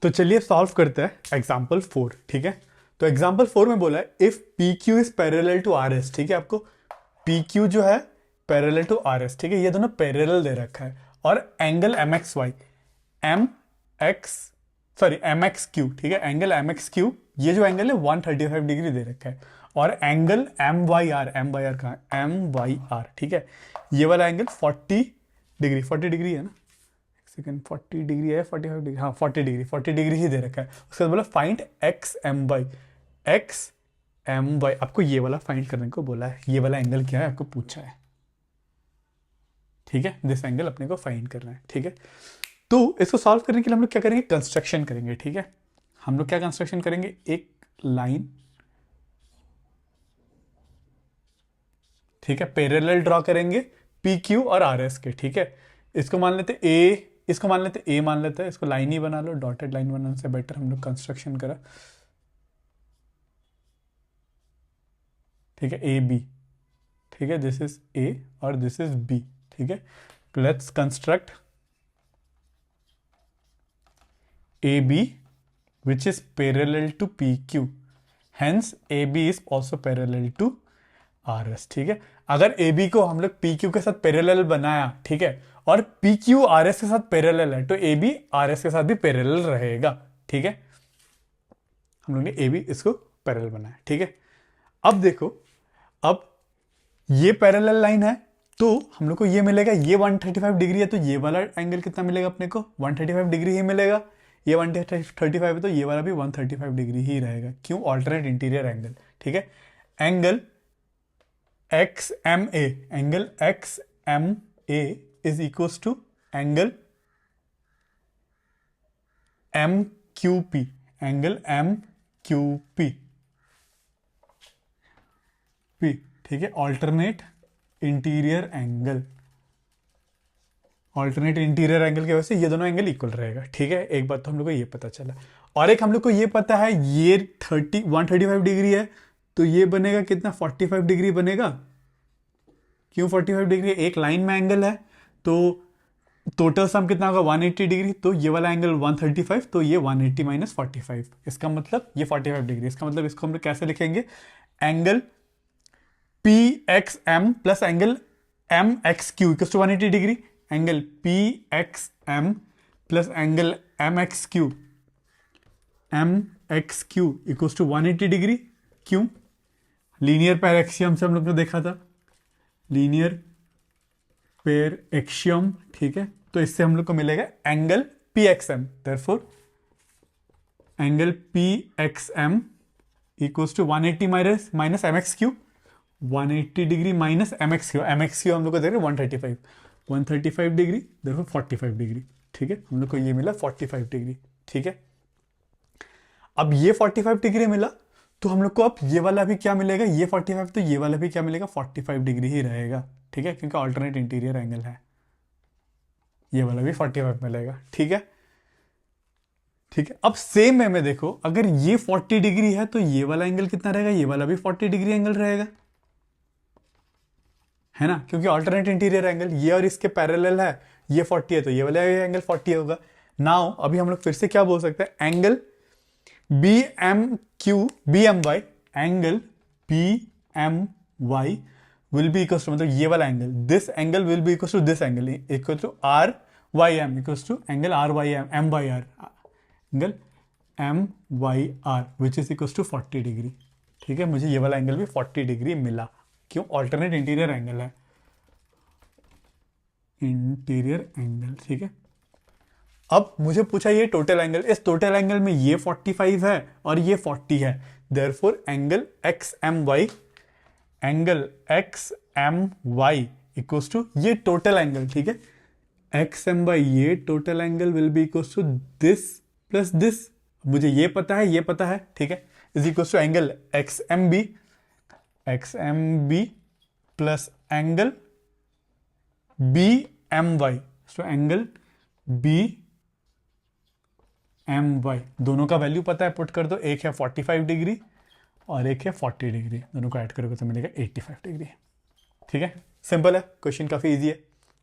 तो चलिए सॉल्व करते हैं एग्जाम्पल 4, ठीक है। तो एग्जाम्पल 4 में बोला है if P Q is parallel to R S, ठीक है। आपको पी क्यू जो है पैरेलल टू आर एस, ठीक है, ये दोनों पैरेलल दे रखा है, और angle M X Y M X sorry M X Q, ठीक है, एंगल एम एक्स क्यू, ये जो एंगल है 135 डिग्री दे रखा है, और एंगल एम वाई आर कहाँ है, एम वाई आर, ठीक है, ये वाला एंगल 40 डिग्री है ना, सेकेंड 40 डिग्री है, 45 डिग्री, हाँ 40 डिग्री ही दे रखा है। उसके बाद बोला फाइंड एक्स एम वाई, आपको ये वाला फाइंड करने को बोला है, ये वाला एंगल क्या है आपको पूछा है, ठीक है, दिस एंगल अपने को फाइंड करना है, ठीक है। तो इसको सॉल्व करने के लिए हम लोग क्या करेंगे, कंस्ट्रक्शन करेंगे, ठीक है। हम लोग क्या कंस्ट्रक्शन करेंगे, एक लाइन, ठीक है, पैरेलल ड्रॉ करेंगे पी क्यू और आर एस के, ठीक है। इसको मान लेते ए, इसको मान लेते ए, मान लेते हैं, इसको लाइन ही बना लो, डॉटेड लाइन बनाने से बेटर हम लोग कंस्ट्रक्शन करा, ठीक है, ए बी, ठीक है, दिस इज ए और दिस इज बी, ठीक है। Let's construct A B which is parallel to P Q, hence A B is also parallel to R S, ठीक है। अगर ए बी को हम लोग पी क्यू के साथ पैरेलल बनाया, ठीक है, और पी क्यू आर एस के साथ पैरेलल है, तो ए बी आर एस के साथ भी पैरेलल रहेगा, ठीक है। हम लोग ने ए बी इसको पैरेलल बनाया, ठीक है। अब देखो, अब ये पैरेलल लाइन है, तो हम लोग को ये मिलेगा, ये 135 डिग्री है, तो ये वाला एंगल कितना मिलेगा अपने को, 135 डिग्री ही मिलेगा। ये 135 है, तो ये वाला भी 135 डिग्री ही रहेगा, क्यों, ऑल्टरनेट इंटीरियर एंगल, ठीक है। Angle X M A, angle X M A is equals to angle M Q P, angle M Q P, ठीक है, alternate interior angle, alternate interior angle की वजह से ये दोनों एंगल इक्वल रहेगा, ठीक है। एक बात तो हम लोग को ये पता चला, और एक हम लोग को ये पता है, ये 135 डिग्री है, तो ये बनेगा कितना, 45 डिग्री बनेगा, क्यों 45 डिग्री, एक लाइन में एंगल है, तो टोटल सम कितना होगा 180 डिग्री, तो ये वाला एंगल 135, तो ये 180 माइनस 45, इसका मतलब ये 45 डिग्री, इसका मतलब इसको हम लोग कैसे लिखेंगे, angle P X M plus angle M X Q equal to 180 degree, angle P X M plus angle M X Q equal to 180 degree, क्यों, लीनियर पेयर एक्सियम से हम लोग ने देखा था, लीनियर पेयर एक्सियम, ठीक है। तो इससे हम लोग को मिलेगा angle P X M, therefore angle P X M equals to 180 minus M X Q, 180 degree minus M X Q, हम लोग को दे रहे 135 डिग्री, देयरफॉर 45 डिग्री, ठीक है। हम लोग को ये मिला 45 डिग्री, ठीक है। अब ये 45 डिग्री मिला, तो हम लोग को अब ये वाला भी क्या मिलेगा, ये 45, तो ये वाला भी क्या मिलेगा, 45 डिग्री ही रहेगा, ठीक है, क्योंकि ऑल्टरनेट इंटीरियर एंगल है, ये वाला भी 45 मिलेगा, ठीक है। ठीक है, अब सेम वे में देखो, अगर ये 40 डिग्री है, तो ये वाला एंगल कितना रहेगा, ये वाला भी 40 डिग्री एंगल रहेगा, है ना, क्योंकि ऑल्टरनेट इंटीरियर एंगल ये और इसके पैरेलल है, ये 40 है, तो ये वाला एंगल 40 होगा। नाउ अभी हम लोग फिर से क्या बोल सकते हैं, angle B M Y, angle B M Y will be equal to, मतलब ये वाला angle, this angle will be equal to this angle equal to R Y M equal to angle R Y M Y R, angle M Y R which is equal to 40 degree, ठीक है। मुझे ये वाला angle भी 40 degree मिला, क्यों, alternate interior angle है, interior angle, ठीक है। अब मुझे पूछा ये टोटल एंगल, इस टोटल एंगल में ये 45 है और ये 40 है, therefore angle X M Y equals to ये टोटल एंगल, ठीक है, एक्स एम वाई, ये total angle will be equals to this plus this, मुझे ये पता है, ये पता है, ठीक है, is equals to angle X M B plus angle B M Y, so angle B M Y, दोनों का वैल्यू पता है, पुट कर दो, एक है 45 डिग्री और एक है 40 डिग्री, दोनों को ऐड करोगे तो मिलेगा 85 डिग्री, ठीक है। सिंपल है, क्वेश्चन काफी इजी है,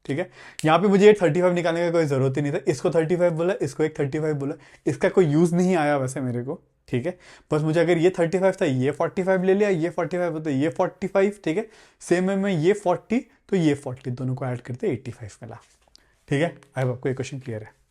ठीक है। यहाँ पे मुझे ये 35 निकालने का कोई ज़रूरत ही नहीं था, इसको 35 बोला, इसको एक 35 बोला, इसका कोई यूज़ नहीं आया वैसे मेरे को, ठीक है। बस मुझे अगर ये 35 था, ये 45 ले लिया, ये 45 होता ये 45, ठीक है। सेम है, मैं ये 40 तो ये 40 दोनों को ऐड करते 85 मिला, ठीक है। आई होप आपको ये क्वेश्चन क्लियर है।